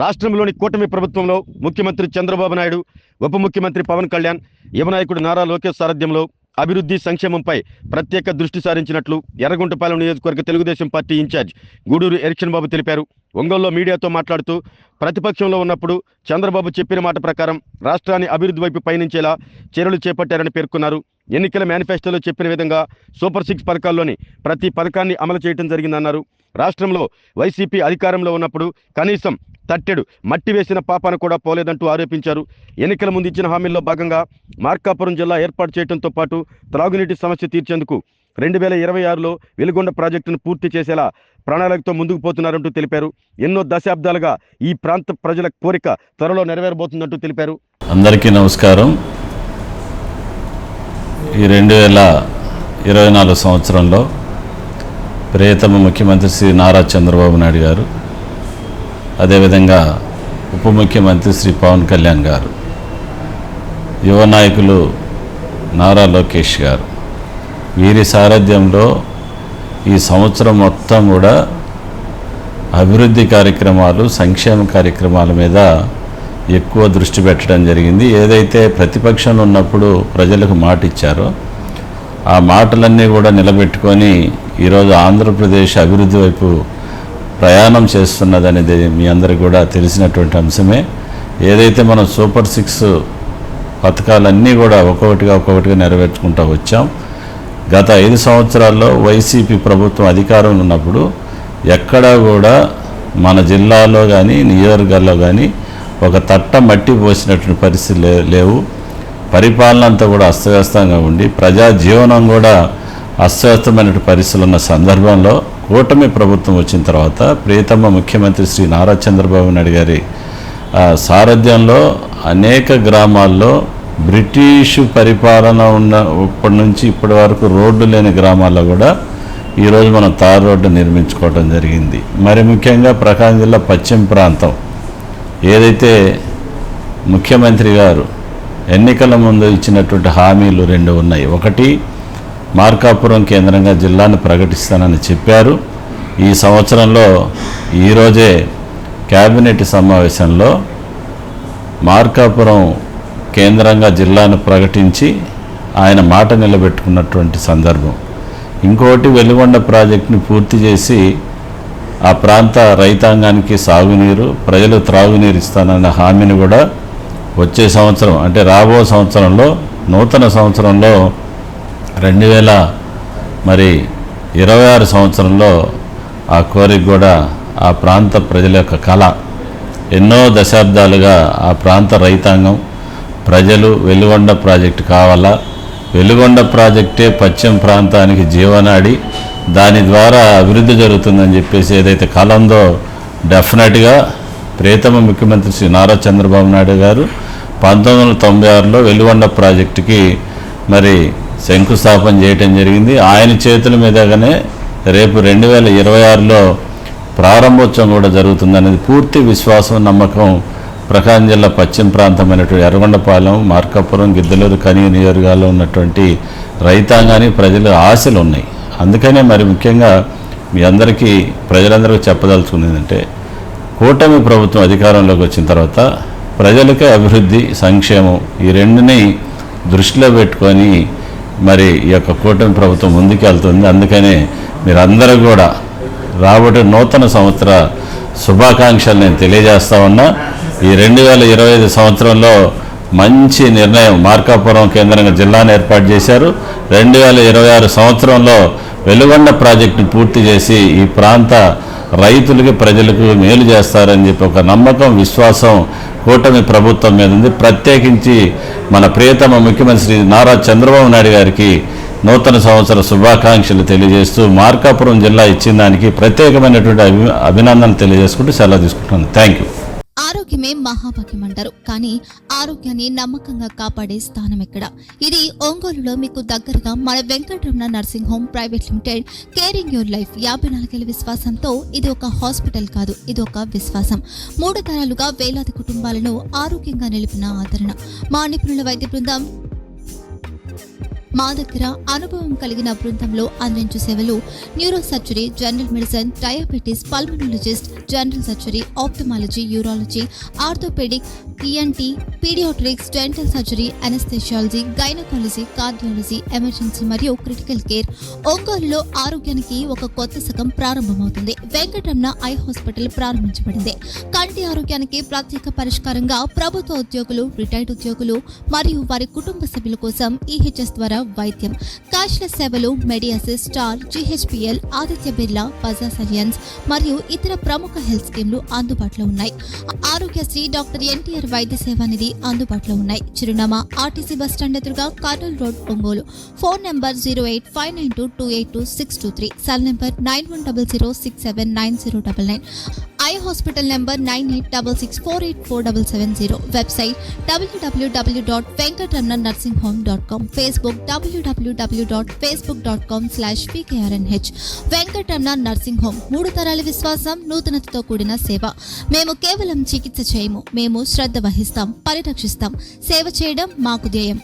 రాష్ట్రంలోని కూటమి ప్రభుత్వంలో ముఖ్యమంత్రి చంద్రబాబు నాయుడు, ఉప ముఖ్యమంత్రి పవన్ కళ్యాణ్, యువనాయకుడు నారా లోకేష్ సారథ్యంలో అభివృద్ధి సంక్షేమంపై ప్రత్యేక దృష్టి సారించినట్లు ఎర్రగుంటపాలెం నియోజకవర్గ Telugu Desam party incharge Guduru election Babu తెలిపారు. ఒంగోలులో మీడియాతో మాట్లాడుతూ ప్రతిపక్షంలో ఉన్నప్పుడు చంద్రబాబు చెప్పిన మాట ప్రకారం రాష్ట్రాన్ని అభివృద్ధి వైపు పయనించేలా చర్యలు చేపట్టారని పేర్కొన్నారు. ఎన్నికల మేనిఫెస్టోలో చెప్పిన విధంగా సూపర్ 6 పథకాల్లోని ప్రతి పథకాన్ని అమలు చేయడం జరిగిందన్నారు. రాష్ట్రంలో వైసీపీ అధికారంలో ఉన్నప్పుడు కనీసం తట్టెడు మట్టి వేసిన పాపాన కూడా పోలేదంటూ ఆరోపించారు. ఎన్నికల ముందు ఇచ్చిన హామీల్లో భాగంగా మార్కాపురం జిల్లా ఏర్పాటు చేయడంతో పాటు త్రాగునీటి సమస్య తీర్చేందుకు 2026లో వెలుగొండ ప్రాజెక్టును పూర్తి చేసేలా ప్రణాళికతో ముందుకు పోతున్నారంటూ తెలిపారు. ఎన్నో దశాబ్దాలుగా ఈ ప్రాంత ప్రజల కోరిక త్వరలో నెరవేరబోతుందంటూ తెలిపారు. అందరికీ నమస్కారం. ఈ 2024 సంవత్సరంలో ప్రియతమ ముఖ్యమంత్రి శ్రీ నారా చంద్రబాబు నాయుడు గారు, అదేవిధంగా ఉప ముఖ్యమంత్రి శ్రీ పవన్ కళ్యాణ్ గారు, యువ నాయకులు నారా లోకేష్ గారు, వీరి సారథ్యంలో ఈ సంవత్సరం మొత్తం కూడా అభివృద్ధి కార్యక్రమాలు, సంక్షేమ కార్యక్రమాల మీద ఎక్కువ దృష్టి పెట్టడం జరిగింది. ఏదైతే ప్రతిపక్షంలో ఉన్నప్పుడు ప్రజలకు మాట ఇచ్చారో ఆ మాటలన్నీ కూడా నిలబెట్టుకొని ఈరోజు ఆంధ్రప్రదేశ్ అభివృద్ధి వైపు ప్రయాణం చేస్తున్నదనేది మీ అందరికీ కూడా తెలిసినటువంటి అంశమే. ఏదైతే మనం సూపర్ 6 పథకాలన్నీ కూడా ఒక్కొక్కటిగా నెరవేర్చుకుంటూ వచ్చాం. గత 5 సంవత్సరాల్లో వైసీపీ ప్రభుత్వం అధికారంలో ఉన్నప్పుడు ఎక్కడా కూడా మన జిల్లాలో కానీ నియోజకవర్గాల్లో కానీ ఒక తట్ట మట్టి పోసినటువంటి పరిస్థితులు లేవు. పరిపాలన అంతా కూడా అస్తవ్యస్తంగా ఉండి ప్రజా జీవనం కూడా అస్తవ్యస్తమైన పరిస్థితులు ఉన్న సందర్భంలో కూటమి ప్రభుత్వం వచ్చిన తర్వాత ప్రియతమ ముఖ్యమంత్రి శ్రీ నారా చంద్రబాబు నాయుడు గారి సారథ్యంలో అనేక గ్రామాల్లో బ్రిటిషు పరిపాలన ఉన్న ఇప్పటి నుంచి ఇప్పటి వరకు రోడ్డు లేని గ్రామాల్లో కూడా ఈరోజు మనం తార్ రోడ్డు నిర్మించుకోవడం జరిగింది. మరి ముఖ్యంగా ప్రకాశం జిల్లా పశ్చిమ ప్రాంతం ఏదైతే ముఖ్యమంత్రి గారు ఎన్నికల ముందు ఇచ్చినటువంటి హామీలు 2 ఉన్నాయి. ఒకటి, మార్కాపురం కేంద్రంగా జిల్లాను ప్రకటిస్తానని చెప్పారు. ఈ సంవత్సరంలో ఈరోజే కేబినెట్ సమావేశంలో మార్కాపురం కేంద్రంగా జిల్లాను ప్రకటించి ఆయన మాట నిలబెట్టుకున్నటువంటి సందర్భం. ఇంకోటి, వెలుగొండ ప్రాజెక్టుని పూర్తి చేసి ఆ ప్రాంత రైతాంగానికి సాగునీరు, ప్రజలు త్రాగునీరు ఇస్తానన్న హామీని కూడా వచ్చే సంవత్సరం అంటే రాబో సంవత్సరంలో, నూతన సంవత్సరంలో 2026 సంవత్సరంలో ఆ కోరిక కూడా ఆ ప్రాంత ప్రజల యొక్క కళ. ఎన్నో దశాబ్దాలుగా ఆ ప్రాంత రైతాంగం ప్రజలు వెలుగొండ ప్రాజెక్టు కావాలా, వెలుగొండ ప్రాజెక్టే పశ్చిమ ప్రాంతానికి జీవనాడి, దాని ద్వారా అభివృద్ధి జరుగుతుందని చెప్పేసి ఏదైతే కళ ఉందో డెఫినెట్గా ప్రియతమ ముఖ్యమంత్రి శ్రీ నారా చంద్రబాబు నాయుడు గారు 1996లో వెలుగొండ ప్రాజెక్టుకి శంకుస్థాపన చేయటం జరిగింది. ఆయన చేతుల మీదగానే రేపు 2026లో ప్రారంభోత్సవం కూడా జరుగుతుందనేది పూర్తి విశ్వాసం, నమ్మకం ప్రకాశం జిల్లా పశ్చిమ ప్రాంతమైనటువంటి ఎర్రగొండపాలెం, మార్కాపురం, గిద్దలూరు, కని నియోజకవర్గాల్లో ఉన్నటువంటి రైతాంగానికి ప్రజలు ఆశలు ఉన్నాయి. అందుకనే ముఖ్యంగా మీ అందరికీ ప్రజలందరికీ చెప్పదలుచుకుంది ఏంటంటే, కూటమి ప్రభుత్వం అధికారంలోకి వచ్చిన తర్వాత ప్రజలకే అభివృద్ధి, సంక్షేమం ఈ రెండుని దృష్టిలో పెట్టుకొని ఈ యొక్క కూటమి ప్రభుత్వం ముందుకెళ్తుంది. అందుకనే మీరందరూ కూడా రాబోయే నూతన సంవత్సర శుభాకాంక్షలు నేను తెలియజేస్తా ఉన్నా. ఈ 2025 సంవత్సరంలో మంచి నిర్ణయం, మార్కాపురం కేంద్రంగా జిల్లాను ఏర్పాటు చేశారు. 2026 సంవత్సరంలో వెలుగొండ ప్రాజెక్టును పూర్తి చేసి ఈ ప్రాంత రైతులకి, ప్రజలకు మేలు చేస్తారని చెప్పి ఒక నమ్మకం, విశ్వాసం కూటమి ప్రభుత్వం మీద ఉంది. ప్రత్యేకించి మన ప్రియతమ ముఖ్యమంత్రి శ్రీ నారా చంద్రబాబు నాయుడు గారికి నూతన సంవత్సర శుభాకాంక్షలు తెలియజేస్తూ మార్కాపురం జిల్లా ఇచ్చిన దానికి ప్రత్యేకమైనటువంటి అభినందనలు తెలియజేసుకుంటూ సెలవు తీసుకుంటున్నాను. Thank you. ఆరోగ్యమే మహాభాగ్యం అంటారు, కానీ ఆరోగ్యాన్ని నమ్మకంగా కాపాడే స్థానం ఎక్కడ? ఇది ఒంగోలులో మీకు దగ్గరగా మన Venkataramana nursing home private limited. Caring your life 54 ఏళ్ల విశ్వాసంతో ఇది ఒక హాస్పిటల్ కాదు, ఇది ఒక విశ్వాసం. 3 తరాలుగా వేలాది కుటుంబాలను ఆరోగ్యంగా నిలిపిన ఆదరణ. మా నిపుణుల వైద్య బృందం మా దగ్గర అనుభవం కలిగిన బృందంలో అందించే సేవలు neuro surgery, general medicine, diabetes, pulmonologist, general surgery, ophthalmology, urology, orthopaedic, ENT, paediatrics, dental surgery, anaesthesiology, gynaecology, cardiology, emergency మరియు క్రిటికల్ కేర్. ఒంగోలులో ఆరోగ్యానికి ఒక కొత్త శకం ప్రారంభమవుతుంది. వెంకటరమణ ఐ హాస్పిటల్ ప్రారంభించబడింది. కంటి ఆరోగ్యానికి ప్రత్యేక పరిష్కారంగా ప్రభుత్వ ఉద్యోగులు, రిటైర్డ్ ఉద్యోగులు మరియు వారి కుటుంబ సభ్యుల కోసం ఈహెచ్ఎస్ ద్వారా వైద్యం, క్యాష్లెస్ సేవలు, Mediassist, Star, GHPL, Aditya Birla, Bajaj Allianz మరియు ఇతర ప్రముఖ హెల్త్ స్కీమ్లు అందుబాటులో ఉన్నాయి. ఆరోగ్యశ్రీ, డాక్టర్ ఎన్టీఆర్ వైద్య సేవా నిధి అందుబాటులో ఉన్నాయి. చిరునామా ఆర్టీసీ బస్ స్టాండ్ ఎదురుగా, Kurnool road, Ongole. Phone number 08592282623, cell number 9100679099. Eye hospital number 9866484770. Website www.venkatramannursing.com. Facebook www.facebook.com/pkrnh. Venkataramana nursing home, 3 తరాల విశ్వాసం, నూతనతతో కూడిన సేవ. మేము కేవలం చికిత్స చేయము, మేము శ్రద్ధ వహిస్తాం, పరిరక్షిస్తాం. సేవ చేయడం మాకు ధ్యేయం.